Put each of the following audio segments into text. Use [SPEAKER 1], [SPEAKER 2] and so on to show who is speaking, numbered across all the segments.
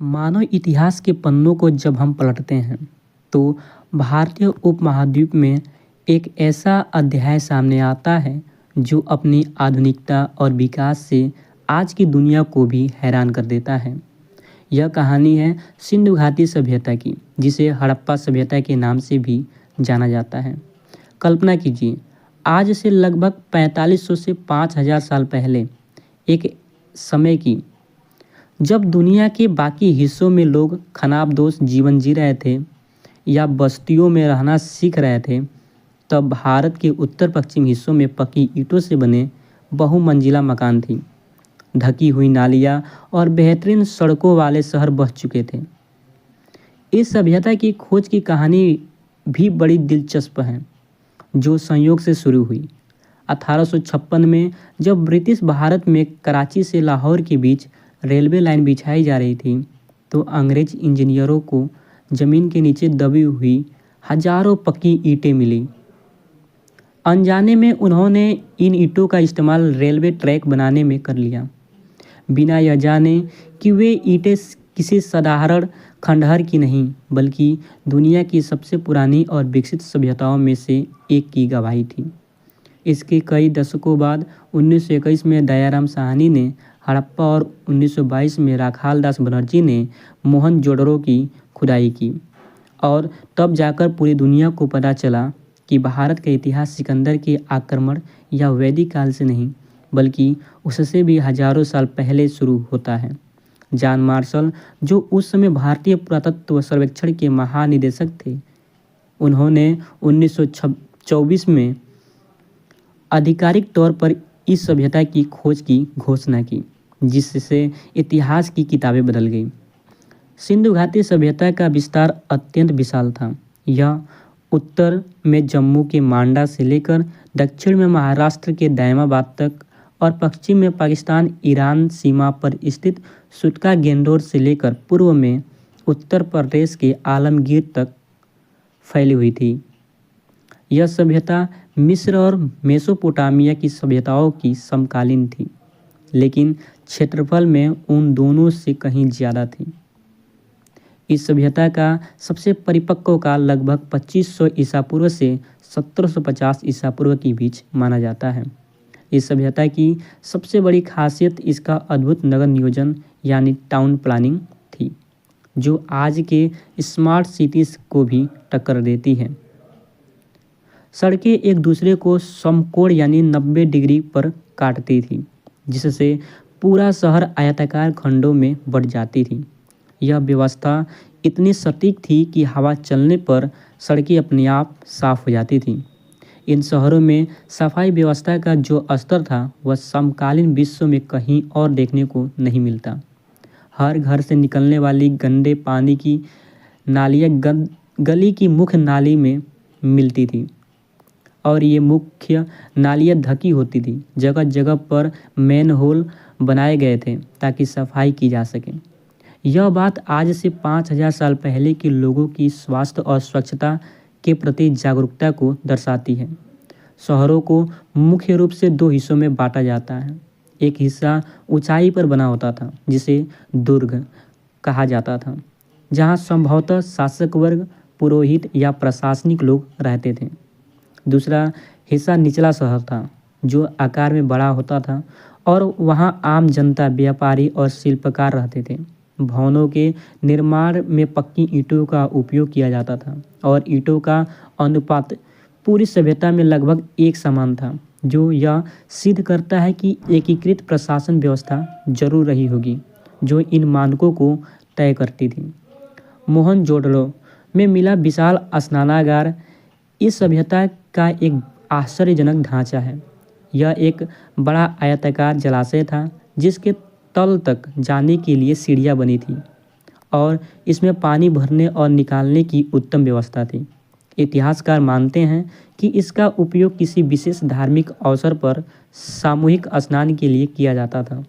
[SPEAKER 1] मानव इतिहास के पन्नों को जब हम पलटते हैं तो भारतीय उपमहाद्वीप में एक ऐसा अध्याय सामने आता है जो अपनी आधुनिकता और विकास से आज की दुनिया को भी हैरान कर देता है। यह कहानी है सिंधु घाटी सभ्यता की, जिसे हड़प्पा सभ्यता के नाम से भी जाना जाता है। कल्पना कीजिए, आज से लगभग 4500 से 5000 साल पहले एक समय की, जब दुनिया के बाकी हिस्सों में लोग खानाबदोश जीवन जी रहे थे या बस्तियों में रहना सीख रहे थे, तब भारत के उत्तर पश्चिम हिस्सों में पक्की ईंटों से बने बहुमंजिला मकान थी, ढकी हुई नालियाँ और बेहतरीन सड़कों वाले शहर बस चुके थे। इस सभ्यता की खोज की कहानी भी बड़ी दिलचस्प है, जो संयोग से शुरू हुई। 1856 में जब ब्रिटिश भारत में कराची से लाहौर के बीच रेलवे लाइन बिछाई जा रही थी, तो अंग्रेज इंजीनियरों को ज़मीन के नीचे दबी हुई हजारों पक्की ईंटें मिली। अनजाने में उन्होंने इन ईंटों का इस्तेमाल रेलवे ट्रैक बनाने में कर लिया, बिना यह जाने कि वे ईंटें किसी साधारण खंडहर की नहीं, बल्कि दुनिया की सबसे पुरानी और विकसित सभ्यताओं में से एक की गवाही थी। इसके कई दशकों बाद 1921 में दयाराम साहनी ने हड़प्पा और 1922 में राखाल दास बनर्जी ने मोहनजोदड़ो की खुदाई की, और तब जाकर पूरी दुनिया को पता चला कि भारत का इतिहास सिकंदर के आक्रमण या वैदिक काल से नहीं, बल्कि उससे भी हजारों साल पहले शुरू होता है। जॉन मार्शल, जो उस समय भारतीय पुरातत्व सर्वेक्षण के महानिदेशक थे, उन्होंने 1924 में आधिकारिक तौर पर इस सभ्यता की खोज की घोषणा की, जिससे इतिहास की किताबें बदल गई। सिंधु घाटी सभ्यता का विस्तार अत्यंत विशाल था। यह उत्तर में जम्मू के मांडा से लेकर दक्षिण में महाराष्ट्र के दायमाबाद तक और पश्चिम में पाकिस्तान ईरान सीमा पर स्थित सुटका गेंडोर से लेकर पूर्व में उत्तर प्रदेश के आलमगीर तक फैली हुई थी। यह सभ्यता मिस्र और मेसोपोटामिया की सभ्यताओं की समकालीन थी, लेकिन क्षेत्रफल में उन दोनों से कहीं ज़्यादा थी। इस सभ्यता का सबसे परिपक्व काल लगभग 2500 ईसा पूर्व से 1750 ईसा पूर्व के बीच माना जाता है। इस सभ्यता की सबसे बड़ी खासियत इसका अद्भुत नगर नियोजन यानी टाउन प्लानिंग थी, जो आज के स्मार्ट सिटीज़ को भी टक्कर देती है। सड़कें एक दूसरे को समकोण यानी 90 डिग्री पर काटती थी, जिससे पूरा शहर आयताकार खंडों में बंट जाती थी। यह व्यवस्था इतनी सटीक थी कि हवा चलने पर सड़कें अपने आप साफ हो जाती थीं। इन शहरों में सफाई व्यवस्था का जो स्तर था, वह समकालीन विश्व में कहीं और देखने को नहीं मिलता। हर घर से निकलने वाली गंदे पानी की नालियाँ गली की मुख्य नाली में मिलती थी, और ये मुख्य नालियाँ ढकी होती थी। जगह जगह पर मैन होल बनाए गए थे ताकि सफाई की जा सके। यह बात आज से 5000 साल पहले के लोगों की स्वास्थ्य और स्वच्छता के प्रति जागरूकता को दर्शाती है। शहरों को मुख्य रूप से दो हिस्सों में बांटा जाता है। एक हिस्सा ऊंचाई पर बना होता था, जिसे दुर्ग कहा जाता था, जहां संभवतः शासक वर्ग, पुरोहित या प्रशासनिक लोग रहते थे। दूसरा हिस्सा निचला शहर था, जो आकार में बड़ा होता था, और वहां आम जनता, व्यापारी और शिल्पकार रहते थे। भवनों के निर्माण में पक्की ईंटों का उपयोग किया जाता था, और ईंटों का अनुपात पूरी सभ्यता में लगभग एक समान था, जो यह सिद्ध करता है कि एकीकृत प्रशासन व्यवस्था जरूर रही होगी, जो इन मानकों को तय करती थी। मोहनजोदड़ो में मिला विशाल स्नानागार इस सभ्यता का एक आश्चर्यजनक ढांचा है। यह एक बड़ा आयताकार जलाशय था, जिसके तल तक जाने के लिए सीढ़ियाँ बनी थी, और इसमें पानी भरने और निकालने की उत्तम व्यवस्था थी। इतिहासकार मानते हैं कि इसका उपयोग किसी विशेष धार्मिक अवसर पर सामूहिक स्नान के लिए किया जाता था।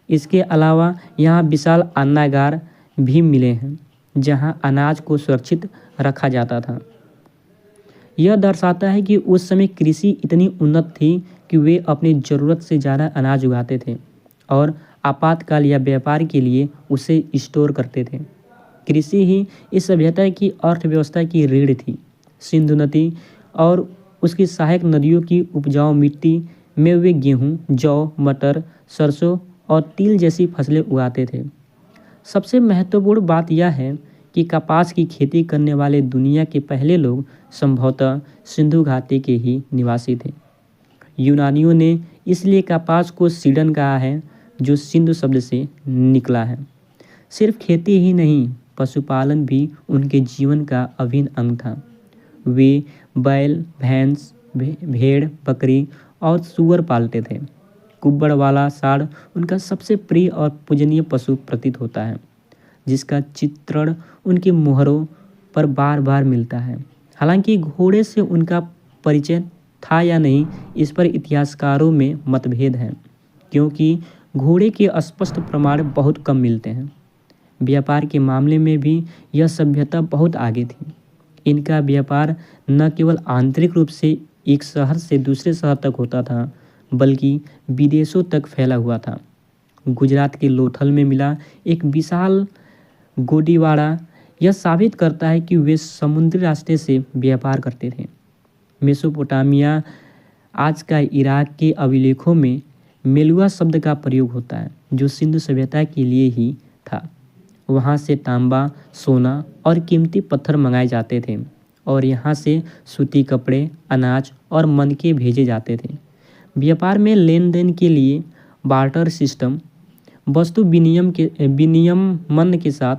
[SPEAKER 1] इसके अलावा यहाँ विशाल अन्नागार भी मिले हैं, जहाँ अनाज को सुरक्षित रखा जाता था। यह दर्शाता है कि उस समय कृषि इतनी उन्नत थी कि वे अपनी ज़रूरत से ज़्यादा अनाज उगाते थे और आपातकाल या व्यापार के लिए उसे स्टोर करते थे। कृषि ही इस सभ्यता की अर्थव्यवस्था की रीढ़ थी। सिंधु नदी और उसकी सहायक नदियों की उपजाऊ मिट्टी में वे गेहूँ, जौ, मटर, सरसों और तिल जैसी फसलें उगाते थे। सबसे महत्वपूर्ण बात यह है कि कपास की खेती करने वाले दुनिया के पहले लोग संभवतः सिंधु घाटी के ही निवासी थे। यूनानियों ने इसलिए कपास को सीडन कहा है, जो सिंधु शब्द से निकला है। सिर्फ खेती ही नहीं, पशुपालन भी उनके जीवन का अभिन्न अंग था। वे बैल, भैंस, भेड़, बकरी और सूअर पालते थे। कुब्बड़ वाला साढ़ उनका सबसे प्रिय और पूजनीय पशु प्रतीत होता है, जिसका चित्रण उनकी मोहरों पर बार बार मिलता है। हालांकि घोड़े से उनका परिचय था या नहीं, इस पर इतिहासकारों में मतभेद है, क्योंकि घोड़े के स्पष्ट प्रमाण बहुत कम मिलते हैं। व्यापार के मामले में भी यह सभ्यता बहुत आगे थी। इनका व्यापार न केवल आंतरिक रूप से एक शहर से दूसरे शहर तक होता था, बल्कि विदेशों तक फैला हुआ था। गुजरात के लोथल में मिला एक विशाल गोदीवाड़ा यह साबित करता है कि वे समुद्री रास्ते से व्यापार करते थे। मेसोपोटामिया, आज का इराक के अभिलेखों में मेलुआ शब्द का प्रयोग होता है, जो सिंधु सभ्यता के लिए ही था। वहाँ से तांबा, सोना और कीमती पत्थर मंगाए जाते थे और यहाँ से सूती कपड़े, अनाज और मनके भेजे जाते थे। व्यापार में लेन देन के लिए बार्टर सिस्टम, वस्तु विनियमन के साथ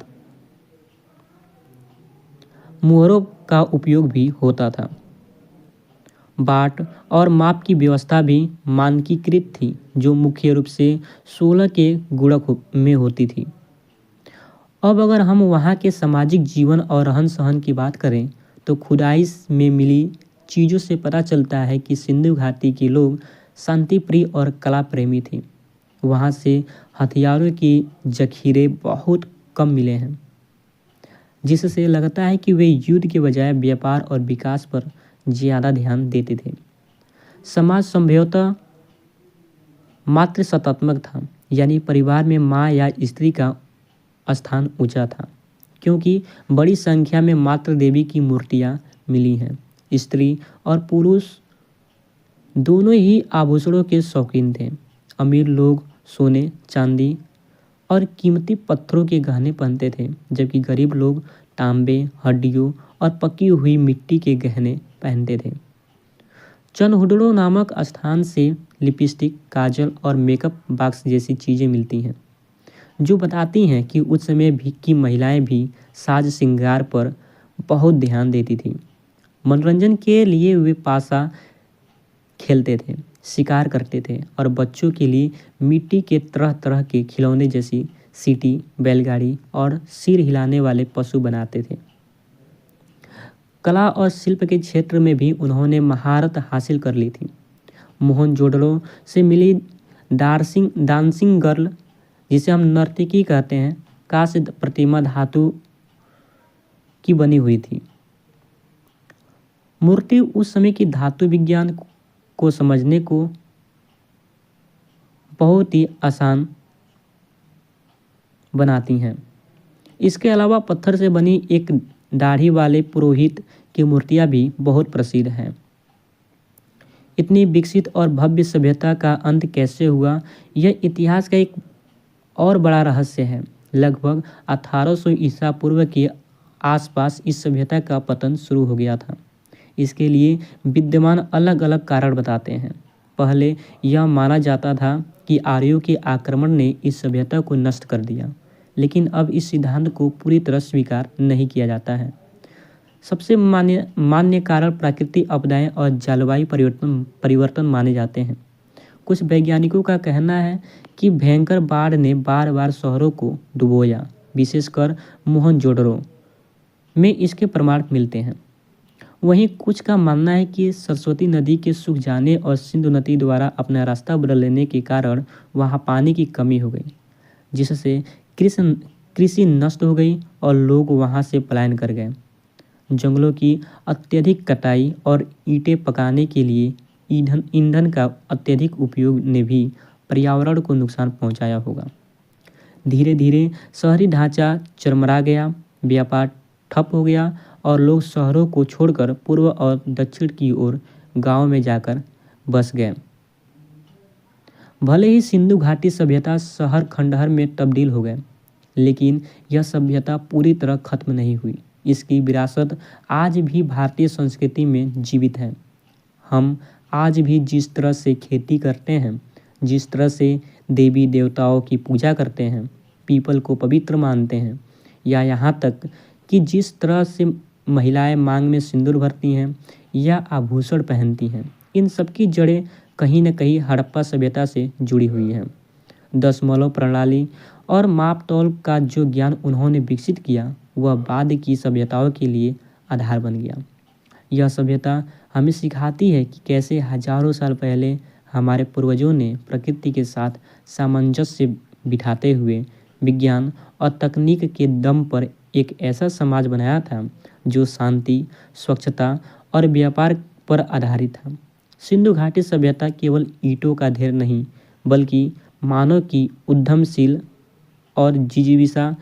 [SPEAKER 1] मुहरों का उपयोग भी होता था। बाट और माप की व्यवस्था भी मानकीकृत थी, जो मुख्य रूप से 16 के गुणक में होती थी। अब अगर हम वहाँ के सामाजिक जीवन और रहन सहन की बात करें, तो खुदाई में मिली चीज़ों से पता चलता है कि सिंधु घाटी के लोग शांति प्रिय और कला प्रेमी थे। वहाँ से हथियारों के जखीरे बहुत कम मिले हैं, जिससे लगता है कि वे युद्ध के बजाय व्यापार और विकास पर ज़्यादा ध्यान देते थे। समाज संभवतः मात्र सत्तात्मक था, यानी परिवार में माँ या स्त्री का स्थान ऊंचा था, क्योंकि बड़ी संख्या में मातृ देवी की मूर्तियाँ मिली हैं। स्त्री और पुरुष दोनों ही आभूषणों के शौकीन थे। अमीर लोग सोने, चांदी और कीमती पत्थरों के गहने पहनते थे, जबकि गरीब लोग तांबे, हड्डियों और पकी हुई मिट्टी के गहने पहनते थे। चनहुडड़ो नामक स्थान से लिपस्टिक, काजल और मेकअप बॉक्स जैसी चीज़ें मिलती हैं, जो बताती हैं कि उस समय भी की महिलाएं भी साज श्रृंगार पर बहुत ध्यान देती थीं। मनोरंजन के लिए वे पासा खेलते थे, शिकार करते थे और बच्चों के लिए मिट्टी के तरह तरह के खिलौने जैसी सीटी, बैलगाड़ी और सिर हिलाने वाले पशु बनाते थे। कला और शिल्प के क्षेत्र में भी उन्होंने महारत हासिल कर ली थी। मोहनजोदड़ो से मिली डांसिंग गर्ल, जिसे हम नर्तकी कहते हैं, कांस्य प्रतिमा धातु की बनी हुई थी। मूर्ति उस समय की धातु विज्ञान को समझने को बहुत ही आसान बनाती हैं। इसके अलावा पत्थर से बनी एक दाढ़ी वाले पुरोहित की मूर्तियां भी बहुत प्रसिद्ध हैं। इतनी विकसित और भव्य सभ्यता का अंत कैसे हुआ, यह इतिहास का एक और बड़ा रहस्य है। लगभग 1800 ईसा पूर्व के आसपास इस सभ्यता का पतन शुरू हो गया था। इसके लिए विद्यमान अलग अलग कारण बताते हैं। पहले यह माना जाता था कि आर्यों के आक्रमण ने इस सभ्यता को नष्ट कर दिया, लेकिन अब इस सिद्धांत को पूरी तरह स्वीकार नहीं किया जाता है। सबसे मान्य कारण प्राकृतिक आपदाएं और जलवायु परिवर्तन माने जाते हैं। कुछ वैज्ञानिकों का कहना है कि भयंकर बाढ़ ने बार बार शहरों को डुबोया, विशेषकर मोहनजोदड़ो में इसके प्रमाण मिलते हैं। वहीं कुछ का मानना है कि सरस्वती नदी के सूख जाने और सिंधु नदी द्वारा अपना रास्ता बदल लेने के कारण वहां पानी की कमी हो गई, जिससे कृषि नष्ट हो गई और लोग वहां से पलायन कर गए। जंगलों की अत्यधिक कटाई और ईंटें पकाने के लिए ईंधन का अत्यधिक उपयोग ने भी पर्यावरण को नुकसान पहुंचाया होगा। धीरे धीरे शहरी ढांचा चरमरा गया, व्यापार ठप हो गया और लोग शहरों को छोड़कर पूर्व और दक्षिण की ओर गांव में जाकर बस गए। भले ही सिंधु घाटी सभ्यता शहर खंडहर में तब्दील हो गए, लेकिन यह सभ्यता पूरी तरह खत्म नहीं हुई। इसकी विरासत आज भी भारतीय संस्कृति में जीवित है। हम आज भी जिस तरह से खेती करते हैं, जिस तरह से देवी देवताओं की पूजा करते हैं, पीपल को पवित्र मानते हैं, या यहाँ तक कि जिस तरह से महिलाएं मांग में सिंदूर भरती हैं या आभूषण पहनती हैं, इन सब की जड़ें कहीं न कहीं हड़प्पा सभ्यता से जुड़ी हुई हैं। दशमलव प्रणाली और मापतौल का जो ज्ञान उन्होंने विकसित किया, वह बाद की सभ्यताओं के लिए आधार बन गया। यह सभ्यता हमें सिखाती है कि कैसे हजारों साल पहले हमारे पूर्वजों ने प्रकृति के साथ सामंजस्य बिठाते हुए विज्ञान और तकनीक के दम पर एक ऐसा समाज बनाया था जो शांति, स्वच्छता और व्यापार पर आधारित था। सिंधु घाटी सभ्यता केवल ईंटों का ढेर नहीं, बल्कि मानव की उद्यमशील और जिजीविका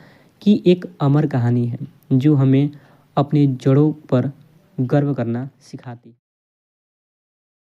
[SPEAKER 1] की एक अमर कहानी है, जो हमें अपनी जड़ों पर गर्व करना सिखाती है।